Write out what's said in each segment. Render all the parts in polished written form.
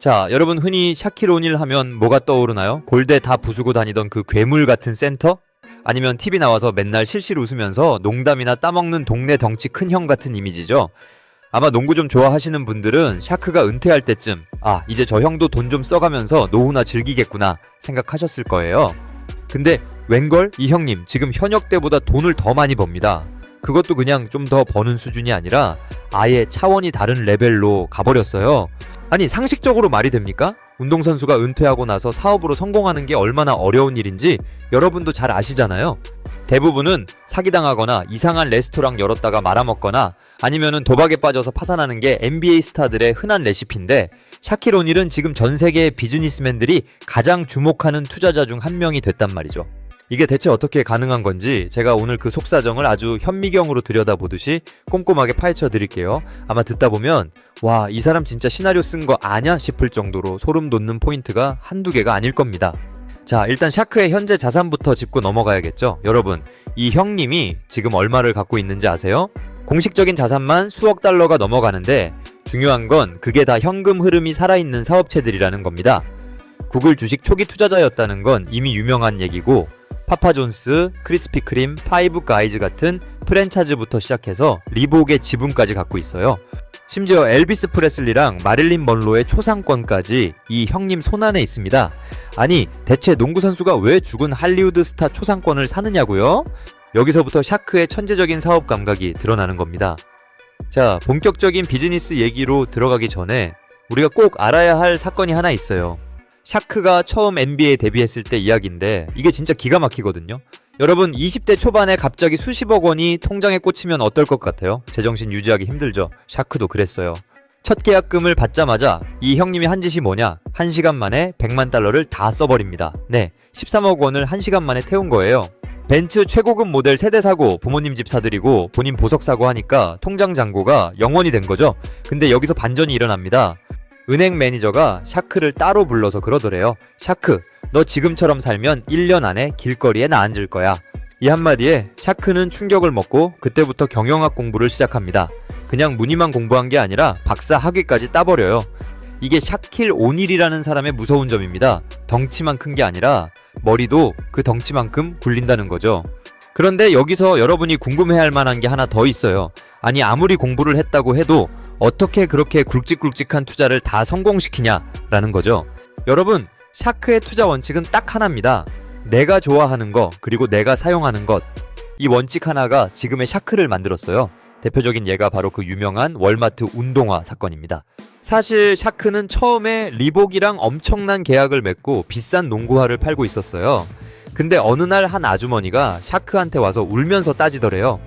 자, 여러분 흔히 샤킬 오닐 하면 뭐가 떠오르나요? 골대 다 부수고 다니던 그 괴물 같은 센터? 아니면 TV 나와서 맨날 실실 웃으면서 농담이나 따먹는 동네 덩치 큰 형 같은 이미지죠? 아마 농구 좀 좋아하시는 분들은 샤크가 은퇴할 때쯤 이제 저 형도 돈 좀 써가면서 노후나 즐기겠구나 생각하셨을 거예요. 근데 웬걸? 이 형님 지금 현역 때보다 돈을 더 많이 법니다. 그것도 그냥 좀 더 버는 수준이 아니라 아예 차원이 다른 레벨로 가버렸어요. 아니 상식적으로 말이 됩니까? 운동선수가 은퇴하고 나서 사업으로 성공하는 게 얼마나 어려운 일인지 여러분도 잘 아시잖아요. 대부분은 사기당하거나 이상한 레스토랑 열었다가 말아먹거나 아니면은 도박에 빠져서 파산하는 게 NBA 스타들의 흔한 레시피인데, 샤킬 오닐은 지금 전 세계의 비즈니스맨들이 가장 주목하는 투자자 중 한 명이 됐단 말이죠. 이게 대체 어떻게 가능한 건지 제가 오늘 그 속사정을 아주 현미경으로 들여다보듯이 꼼꼼하게 파헤쳐 드릴게요. 아마 듣다 보면 와, 이 사람 진짜 시나리오 쓴 거 아냐 싶을 정도로 소름 돋는 포인트가 한두 개가 아닐 겁니다. 자, 일단 샤크의 현재 자산부터 짚고 넘어가야겠죠. 여러분, 이 형님이 지금 얼마를 갖고 있는지 아세요? 공식적인 자산만 수억 달러가 넘어가는데 중요한 건 그게 다 현금 흐름이 살아있는 사업체들이라는 겁니다. 구글 주식 초기 투자자였다는 건 이미 유명한 얘기고, 파파존스, 크리스피 크림, 파이브 가이즈 같은 프랜차이즈부터 시작해서 리복의 지분까지 갖고 있어요. 심지어 엘비스 프레슬리랑 마릴린 먼로의 초상권까지 이 형님 손안에 있습니다. 아니, 대체 농구 선수가 왜 죽은 할리우드 스타 초상권을 사느냐고요? 여기서부터 샤크의 천재적인 사업 감각이 드러나는 겁니다. 자, 본격적인 비즈니스 얘기로 들어가기 전에 우리가 꼭 알아야 할 사건이 하나 있어요. 샤크가 처음 NBA 데뷔했을 때 이야기인데 이게 진짜 기가 막히거든요. 여러분, 20대 초반에 갑자기 수십억 원이 통장에 꽂히면 어떨 것 같아요? 제정신 유지하기 힘들죠. 샤크도 그랬어요. 첫 계약금을 받자마자 이 형님이 한 짓이 뭐냐? 1시간 만에 100만 달러를 다 써버립니다. 네, 13억 원을 1시간 만에 태운 거예요. 벤츠 최고급 모델 세대 사고 부모님 집 사드리고 본인 보석 사고 하니까 통장 잔고가 0원이 된 거죠. 근데 여기서 반전이 일어납니다. 은행 매니저가 샤크를 따로 불러서 그러더래요. 샤크, 너 지금처럼 살면 1년 안에 길거리에 나 앉을 거야. 이 한마디에 샤크는 충격을 먹고 그때부터 경영학 공부를 시작합니다. 그냥 문의만 공부한 게 아니라 박사 학위까지 따버려요. 이게 샤킬 오닐이라는 사람의 무서운 점입니다. 덩치만 큰 게 아니라 머리도 그 덩치만큼 굴린다는 거죠. 그런데 여기서 여러분이 궁금해할 만한 게 하나 더 있어요. 아니, 아무리 공부를 했다고 해도 어떻게 그렇게 굵직굵직한 투자를 다 성공시키냐라는 거죠. 여러분, 샤크의 투자 원칙은 딱 하나입니다. 내가 좋아하는 거, 그리고 내가 사용하는 것. 이 원칙 하나가 지금의 샤크를 만들었어요. 대표적인 예가 바로 그 유명한 월마트 운동화 사건입니다. 사실 샤크는 처음에 리복이랑 엄청난 계약을 맺고 비싼 농구화를 팔고 있었어요. 근데 어느 날 한 아주머니가 샤크한테 와서 울면서 따지더래요.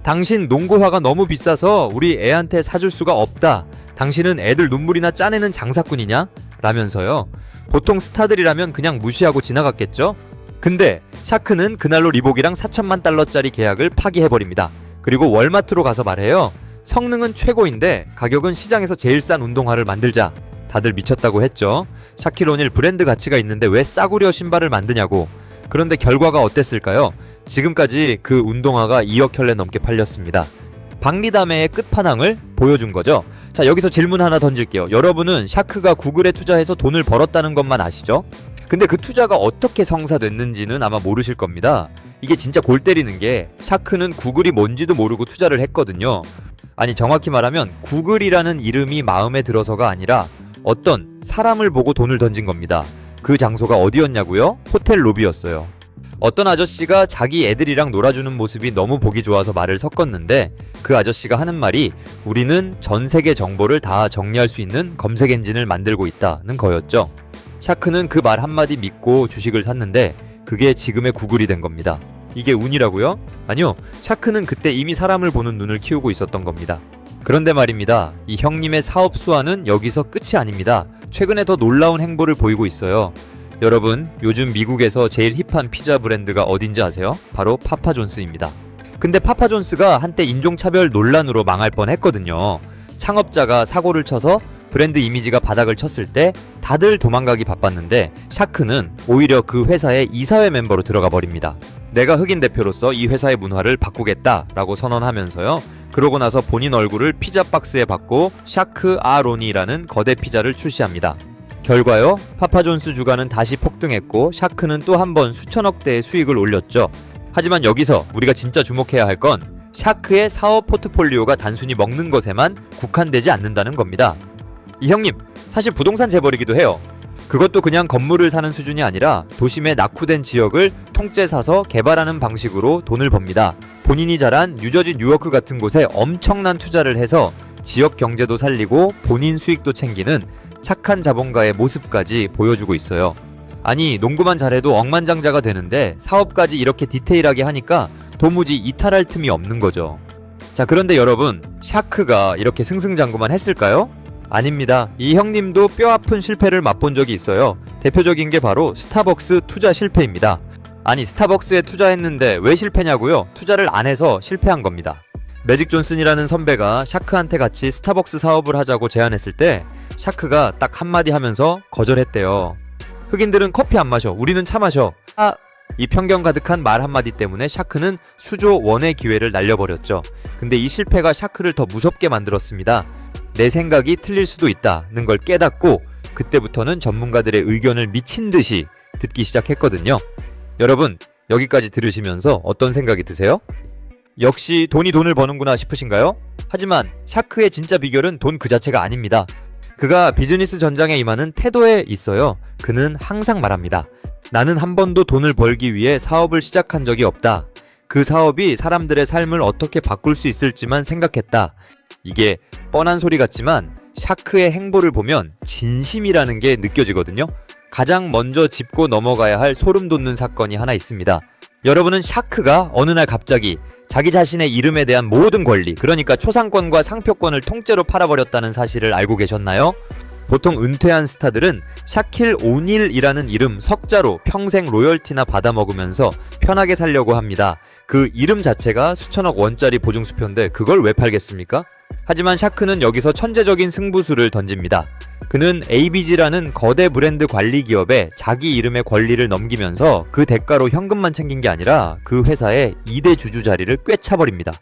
당신 농구화가 너무 비싸서 우리 애한테 사줄 수가 없다. 당신은 애들 눈물이나 짜내는 장사꾼이냐? 라면서요. 보통 스타들이라면 그냥 무시하고 지나갔겠죠? 근데 샤크는 그날로 리복이랑 4천만 달러짜리 계약을 파기해버립니다. 그리고 월마트로 가서 말해요. 성능은 최고인데 가격은 시장에서 제일 싼 운동화를 만들자. 다들 미쳤다고 했죠. 샤킬 오닐 브랜드 가치가 있는데 왜 싸구려 신발을 만드냐고. 그런데 결과가 어땠을까요? 지금까지 그 운동화가 2억 켤레 넘게 팔렸습니다. 박리담회의 끝판왕을 보여준 거죠. 자, 여기서 질문 하나 던질게요. 여러분은 샤크가 구글에 투자해서 돈을 벌었다는 것만 아시죠? 근데 그 투자가 어떻게 성사됐는지는 아마 모르실 겁니다. 이게 진짜 골 때리는 게 샤크는 구글이 뭔지도 모르고 투자를 했거든요. 아니, 정확히 말하면 구글이라는 이름이 마음에 들어서가 아니라 어떤 사람을 보고 돈을 던진 겁니다. 그 장소가 어디였냐고요? 호텔 로비였어요. 어떤 아저씨가 자기 애들이랑 놀아주는 모습이 너무 보기 좋아서 말을 섞었는데, 그 아저씨가 하는 말이 우리는 전 세계 정보를 다 정리할 수 있는 검색 엔진을 만들고 있다는 거였죠. 샤크는 그 말 한마디 믿고 주식을 샀는데 그게 지금의 구글이 된 겁니다. 이게 운이라고요? 아니요, 샤크는 그때 이미 사람을 보는 눈을 키우고 있었던 겁니다. 그런데 말입니다. 이 형님의 사업 수완은 여기서 끝이 아닙니다. 최근에 더 놀라운 행보를 보이고 있어요. 여러분, 요즘 미국에서 제일 힙한 피자 브랜드가 어딘지 아세요? 바로 파파존스입니다. 근데 파파존스가 한때 인종차별 논란으로 망할 뻔했거든요. 창업자가 사고를 쳐서 브랜드 이미지가 바닥을 쳤을 때 다들 도망가기 바빴는데 샤크는 오히려 그 회사의 이사회 멤버로 들어가 버립니다. 내가 흑인 대표로서 이 회사의 문화를 바꾸겠다라고 선언하면서요. 그러고 나서 본인 얼굴을 피자 박스에 받고 샤크 아로니라는 거대 피자를 출시합니다. 결과요, 파파존스 주가는 다시 폭등했고 샤크는 또 한 번 수천억대의 수익을 올렸죠. 하지만 여기서 우리가 진짜 주목해야 할 건 샤크의 사업 포트폴리오가 단순히 먹는 것에만 국한되지 않는다는 겁니다. 이 형님, 사실 부동산 재벌이기도 해요. 그것도 그냥 건물을 사는 수준이 아니라 도심의 낙후된 지역을 통째 사서 개발하는 방식으로 돈을 법니다. 본인이 자란 뉴저지, 뉴요크 같은 곳에 엄청난 투자를 해서 지역 경제도 살리고 본인 수익도 챙기는 착한 자본가의 모습까지 보여주고 있어요. 아니, 농구만 잘해도 억만장자가 되는데 사업까지 이렇게 디테일하게 하니까 도무지 이탈할 틈이 없는 거죠. 자, 그런데 여러분, 샤크가 이렇게 승승장구만 했을까요? 아닙니다. 이 형님도 뼈아픈 실패를 맛본 적이 있어요. 대표적인 게 바로 스타벅스 투자 실패입니다. 아니, 스타벅스에 투자했는데 왜 실패냐고요? 투자를 안 해서 실패한 겁니다. 매직 존슨이라는 선배가 샤크한테 같이 스타벅스 사업을 하자고 제안했을 때 샤크가 딱 한마디 하면서 거절했대요. 흑인들은 커피 안 마셔. 우리는 차 마셔. 이 편견 가득한 말 한마디 때문에 샤크는 수조 원의 기회를 날려버렸죠. 근데 이 실패가 샤크를 더 무섭게 만들었습니다. 내 생각이 틀릴 수도 있다는 걸 깨닫고 그때부터는 전문가들의 의견을 미친 듯이 듣기 시작했거든요. 여러분, 여기까지 들으시면서 어떤 생각이 드세요? 역시 돈이 돈을 버는구나 싶으신가요? 하지만 샤크의 진짜 비결은 돈 그 자체가 아닙니다. 그가 비즈니스 전장에 임하는 태도에 있어요. 그는 항상 말합니다. 나는 한 번도 돈을 벌기 위해 사업을 시작한 적이 없다. 그 사업이 사람들의 삶을 어떻게 바꿀 수 있을지만 생각했다. 이게 뻔한 소리 같지만 샤크의 행보를 보면 진심이라는 게 느껴지거든요. 가장 먼저 짚고 넘어가야 할 소름 돋는 사건이 하나 있습니다. 여러분은 샤크가 어느 날 갑자기 자기 자신의 이름에 대한 모든 권리, 그러니까 초상권과 상표권을 통째로 팔아버렸다는 사실을 알고 계셨나요? 보통 은퇴한 스타들은 샤킬 오닐이라는 이름 석자로 평생 로열티나 받아먹으면서 편하게 살려고 합니다. 그 이름 자체가 수천억 원짜리 보증수표인데 그걸 왜 팔겠습니까? 하지만 샤크는 여기서 천재적인 승부수를 던집니다. 그는 ABG라는 거대 브랜드 관리 기업에 자기 이름의 권리를 넘기면서 그 대가로 현금만 챙긴 게 아니라 그 회사의 2대 주주 자리를 꿰차버립니다.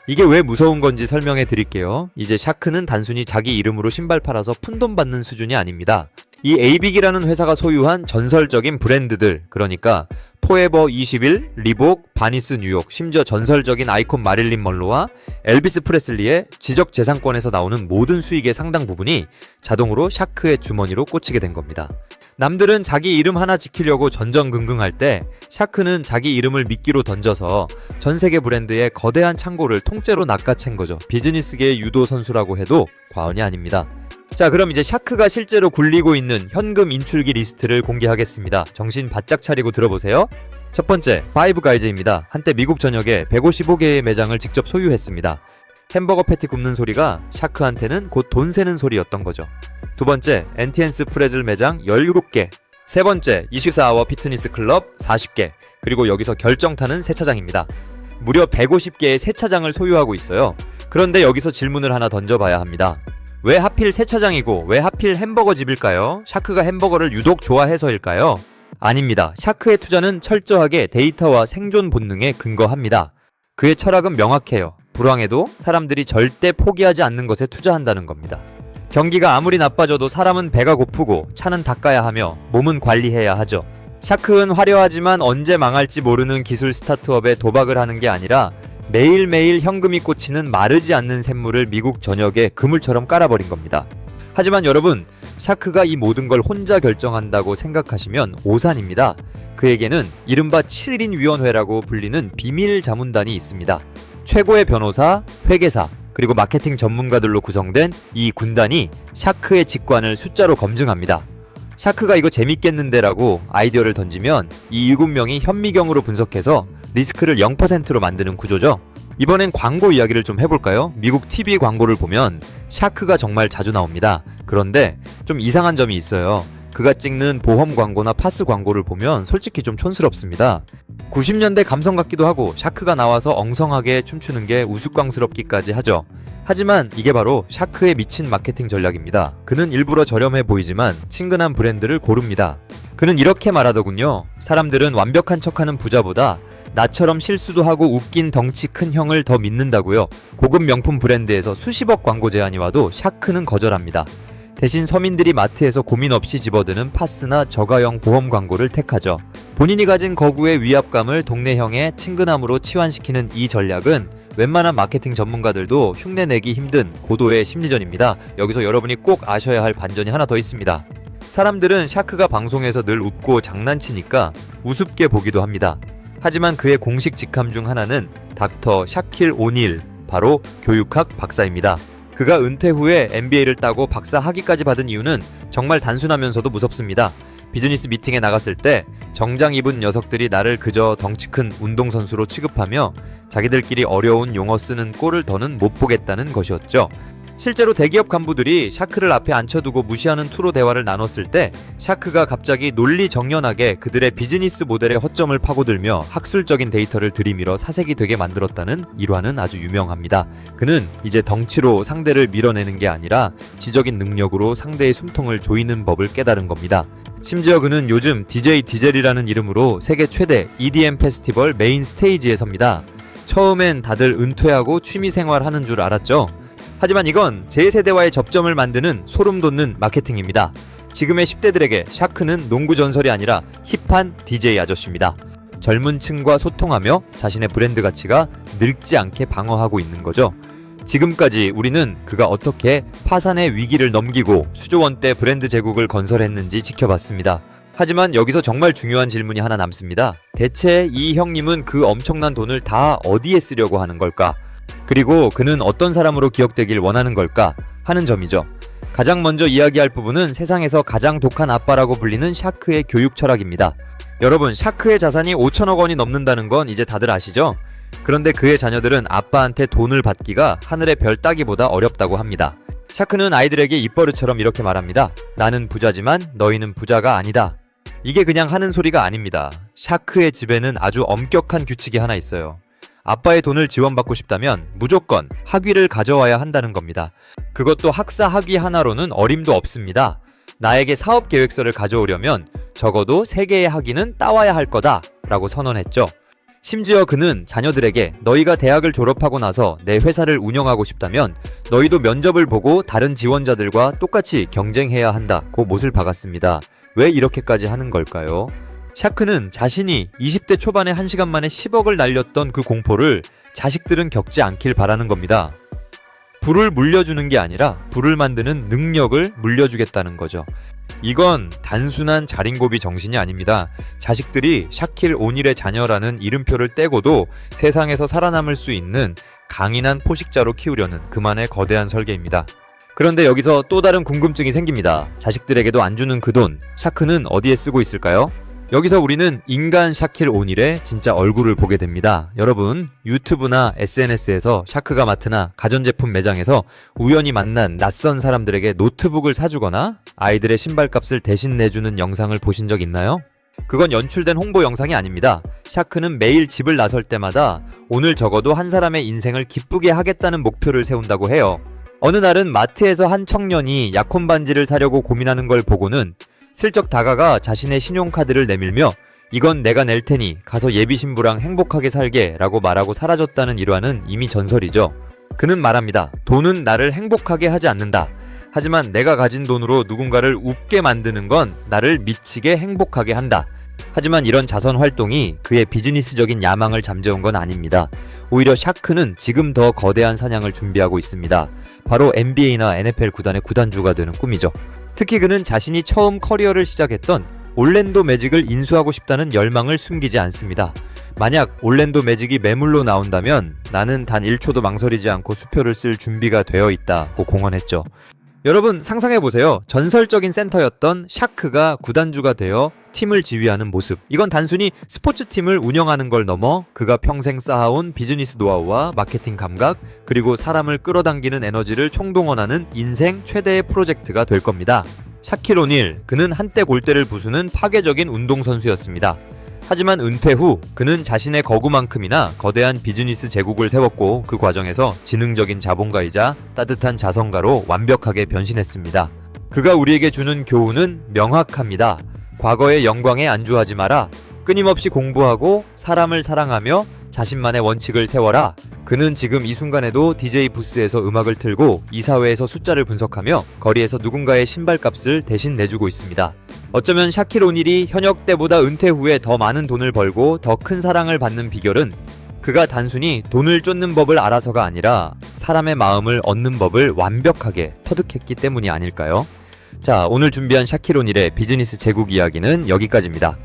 이게 왜 무서운 건지 설명해 드릴게요. 이제 샤크는 단순히 자기 이름으로 신발 팔아서 푼돈 받는 수준이 아닙니다. 이 에이빅이라는 회사가 소유한 전설적인 브랜드들, 그러니까 포에버 21, 리복, 바니스 뉴욕, 심지어 전설적인 아이콘 마릴린 먼로와 엘비스 프레슬리의 지적재산권에서 나오는 모든 수익의 상당 부분이 자동으로 샤크의 주머니로 꽂히게 된 겁니다. 남들은 자기 이름 하나 지키려고 전전긍긍할 때 샤크는 자기 이름을 미끼로 던져서 전세계 브랜드의 거대한 창고를 통째로 낚아챈 거죠. 비즈니스계의 유도 선수라고 해도 과언이 아닙니다. 자, 그럼 이제 샤크가 실제로 굴리고 있는 현금 인출기 리스트를 공개하겠습니다. 정신 바짝 차리고 들어보세요. 첫 번째, 파이브 가이즈입니다. 한때 미국 전역에 155개의 매장을 직접 소유했습니다. 햄버거 패티 굽는 소리가 샤크한테는 곧 돈 세는 소리였던 거죠. 두 번째, 엔티엔스 프레즐 매장 17개. 세 번째, 24아워 피트니스 클럽 40개. 그리고 여기서 결정타는 세차장입니다. 무려 150개의 세차장을 소유하고 있어요. 그런데 여기서 질문을 하나 던져봐야 합니다. 왜 하필 세차장이고 왜 하필 햄버거 집일까요? 샤크가 햄버거를 유독 좋아해서일까요? 아닙니다. 샤크의 투자는 철저하게 데이터와 생존 본능에 근거합니다. 그의 철학은 명확해요. 불황에도 사람들이 절대 포기하지 않는 것에 투자한다는 겁니다. 경기가 아무리 나빠져도 사람은 배가 고프고 차는 닦아야 하며 몸은 관리해야 하죠. 샤크는 화려하지만 언제 망할지 모르는 기술 스타트업에 도박을 하는 게 아니라 매일매일 현금이 꽂히는 마르지 않는 샘물을 미국 전역에 그물처럼 깔아버린 겁니다. 하지만 여러분, 샤크가 이 모든 걸 혼자 결정한다고 생각하시면 오산입니다. 그에게는 이른바 7인 위원회라고 불리는 비밀 자문단이 있습니다. 최고의 변호사, 회계사, 그리고 마케팅 전문가들로 구성된 이 군단이 샤크의 직관을 숫자로 검증합니다. 샤크가 이거 재밌겠는데라고 아이디어를 던지면 이 7명이 현미경으로 분석해서 리스크를 0%로 만드는 구조죠. 이번엔 광고 이야기를 좀 해볼까요? 미국 TV 광고를 보면 샤크가 정말 자주 나옵니다. 그런데 좀 이상한 점이 있어요. 그가 찍는 보험 광고나 파스 광고를 보면 솔직히 좀 촌스럽습니다. 90년대 감성 같기도 하고 샤크가 나와서 엉성하게 춤추는 게 우스꽝스럽기까지 하죠. 하지만 이게 바로 샤크의 미친 마케팅 전략입니다. 그는 일부러 저렴해 보이지만 친근한 브랜드를 고릅니다. 그는 이렇게 말하더군요. 사람들은 완벽한 척하는 부자보다 나처럼 실수도 하고 웃긴 덩치 큰 형을 더 믿는다고요. 고급 명품 브랜드에서 수십억 광고 제안이 와도 샤크는 거절합니다. 대신 서민들이 마트에서 고민 없이 집어드는 파스나 저가형 보험 광고를 택하죠. 본인이 가진 거구의 위압감을 동네형의 친근함으로 치환시키는 이 전략은 웬만한 마케팅 전문가들도 흉내내기 힘든 고도의 심리전입니다. 여기서 여러분이 꼭 아셔야 할 반전이 하나 더 있습니다. 사람들은 샤크가 방송에서 늘 웃고 장난치니까 우습게 보기도 합니다. 하지만 그의 공식 직함 중 하나는 닥터 샤킬 오닐, 바로 교육학 박사입니다. 그가 은퇴 후에 MBA를 따고 박사 학위까지 받은 이유는 정말 단순하면서도 무섭습니다. 비즈니스 미팅에 나갔을 때 정장 입은 녀석들이 나를 그저 덩치 큰 운동선수로 취급하며 자기들끼리 어려운 용어 쓰는 꼴을 더는 못 보겠다는 것이었죠. 실제로 대기업 간부들이 샤크를 앞에 앉혀두고 무시하는 투로 대화를 나눴을 때 샤크가 갑자기 논리정연하게 그들의 비즈니스 모델의 허점을 파고들며 학술적인 데이터를 들이밀어 사색이 되게 만들었다는 일화는 아주 유명합니다. 그는 이제 덩치로 상대를 밀어내는 게 아니라 지적인 능력으로 상대의 숨통을 조이는 법을 깨달은 겁니다. 심지어 그는 요즘 DJ 디젤이라는 이름으로 세계 최대 EDM 페스티벌 메인 스테이지에 섭니다. 처음엔 다들 은퇴하고 취미생활 하는 줄 알았죠. 하지만 이건 제 세대와의 접점을 만드는 소름 돋는 마케팅입니다. 지금의 10대들에게 샤크는 농구 전설이 아니라 힙한 DJ 아저씨입니다. 젊은 층과 소통하며 자신의 브랜드 가치가 늙지 않게 방어하고 있는 거죠. 지금까지 우리는 그가 어떻게 파산의 위기를 넘기고 수조 원대 브랜드 제국을 건설했는지 지켜봤습니다. 하지만 여기서 정말 중요한 질문이 하나 남습니다. 대체 이 형님은 그 엄청난 돈을 다 어디에 쓰려고 하는 걸까? 그리고 그는 어떤 사람으로 기억되길 원하는 걸까 하는 점이죠. 가장 먼저 이야기할 부분은 세상에서 가장 독한 아빠라고 불리는 샤크의 교육 철학입니다. 여러분, 샤크의 자산이 5천억 원이 넘는다는 건 이제 다들 아시죠? 그런데 그의 자녀들은 아빠한테 돈을 받기가 하늘의 별 따기보다 어렵다고 합니다. 샤크는 아이들에게 입버릇처럼 이렇게 말합니다. 나는 부자지만 너희는 부자가 아니다. 이게 그냥 하는 소리가 아닙니다. 샤크의 집에는 아주 엄격한 규칙이 하나 있어요. 아빠의 돈을 지원받고 싶다면 무조건 학위를 가져와야 한다는 겁니다. 그것도 학사 학위 하나로는 어림도 없습니다. 나에게 사업 계획서를 가져오려면 적어도 3개의 학위는 따와야 할 거다 라고 선언했죠. 심지어 그는 자녀들에게 너희가 대학을 졸업하고 나서 내 회사를 운영하고 싶다면 너희도 면접을 보고 다른 지원자들과 똑같이 경쟁해야 한다고 못을 박았습니다. 왜 이렇게까지 하는 걸까요? 샤크는 자신이 20대 초반에 1시간 만에 10억을 날렸던 그 공포를 자식들은 겪지 않길 바라는 겁니다. 불을 물려주는 게 아니라 불을 만드는 능력을 물려주겠다는 거죠. 이건 단순한 자린고비 정신이 아닙니다. 자식들이 샤킬 오닐의 자녀라는 이름표를 떼고도 세상에서 살아남을 수 있는 강인한 포식자로 키우려는 그만의 거대한 설계입니다. 그런데 여기서 또 다른 궁금증이 생깁니다. 자식들에게도 안 주는 그 돈, 샤크는 어디에 쓰고 있을까요? 여기서 우리는 인간 샤킬 오닐의 진짜 얼굴을 보게 됩니다. 여러분, 유튜브나 SNS에서 샤크가 마트나 가전제품 매장에서 우연히 만난 낯선 사람들에게 노트북을 사주거나 아이들의 신발값을 대신 내주는 영상을 보신 적 있나요? 그건 연출된 홍보 영상이 아닙니다. 샤크는 매일 집을 나설 때마다 오늘 적어도 한 사람의 인생을 기쁘게 하겠다는 목표를 세운다고 해요. 어느 날은 마트에서 한 청년이 약혼 반지를 사려고 고민하는 걸 보고는 슬쩍 다가가 자신의 신용카드를 내밀며 이건 내가 낼 테니 가서 예비 신부랑 행복하게 살게 라고 말하고 사라졌다는 일화는 이미 전설이죠. 그는 말합니다. 돈은 나를 행복하게 하지 않는다. 하지만 내가 가진 돈으로 누군가를 웃게 만드는 건 나를 미치게 행복하게 한다. 하지만 이런 자선 활동이 그의 비즈니스적인 야망을 잠재운 건 아닙니다. 오히려 샤크는 지금 더 거대한 사냥을 준비하고 있습니다. 바로 NBA나 NFL 구단의 구단주가 되는 꿈이죠. 특히 그는 자신이 처음 커리어를 시작했던 올랜도 매직을 인수하고 싶다는 열망을 숨기지 않습니다. 만약 올랜도 매직이 매물로 나온다면 나는 단 1초도 망설이지 않고 수표를 쓸 준비가 되어 있다고 공언했죠. 여러분 상상해보세요. 전설적인 센터였던 샤크가 구단주가 되어 팀을 지휘하는 모습. 이건 단순히 스포츠팀을 운영하는 걸 넘어 그가 평생 쌓아온 비즈니스 노하우와 마케팅 감각, 그리고 사람을 끌어당기는 에너지를 총동원하는 인생 최대의 프로젝트가 될 겁니다. 샤킬 오닐, 그는 한때 골대를 부수는 파괴적인 운동선수였습니다. 하지만 은퇴 후 그는 자신의 거구만큼이나 거대한 비즈니스 제국을 세웠고 그 과정에서 지능적인 자본가이자 따뜻한 자선가로 완벽하게 변신했습니다. 그가 우리에게 주는 교훈은 명확합니다. 과거의 영광에 안주하지 마라. 끊임없이 공부하고 사람을 사랑하며 자신만의 원칙을 세워라. 그는 지금 이 순간에도 DJ 부스에서 음악을 틀고 이사회에서 숫자를 분석하며 거리에서 누군가의 신발값을 대신 내주고 있습니다. 어쩌면 샤킬 오닐이 현역 때보다 은퇴 후에 더 많은 돈을 벌고 더 큰 사랑을 받는 비결은 그가 단순히 돈을 쫓는 법을 알아서가 아니라 사람의 마음을 얻는 법을 완벽하게 터득했기 때문이 아닐까요? 자, 오늘 준비한 샤킬 오닐의 비즈니스 제국 이야기는 여기까지입니다.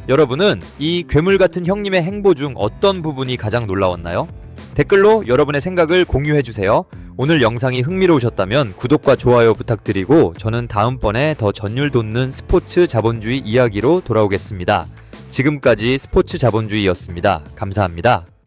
여러분은 이 괴물 같은 형님의 행보 중 어떤 부분이 가장 놀라웠나요? 댓글로 여러분의 생각을 공유해주세요. 오늘 영상이 흥미로우셨다면 구독과 좋아요 부탁드리고 저는 다음번에 더 전율 돋는 스포츠 자본주의 이야기로 돌아오겠습니다. 지금까지 스포츠 자본주의였습니다. 감사합니다.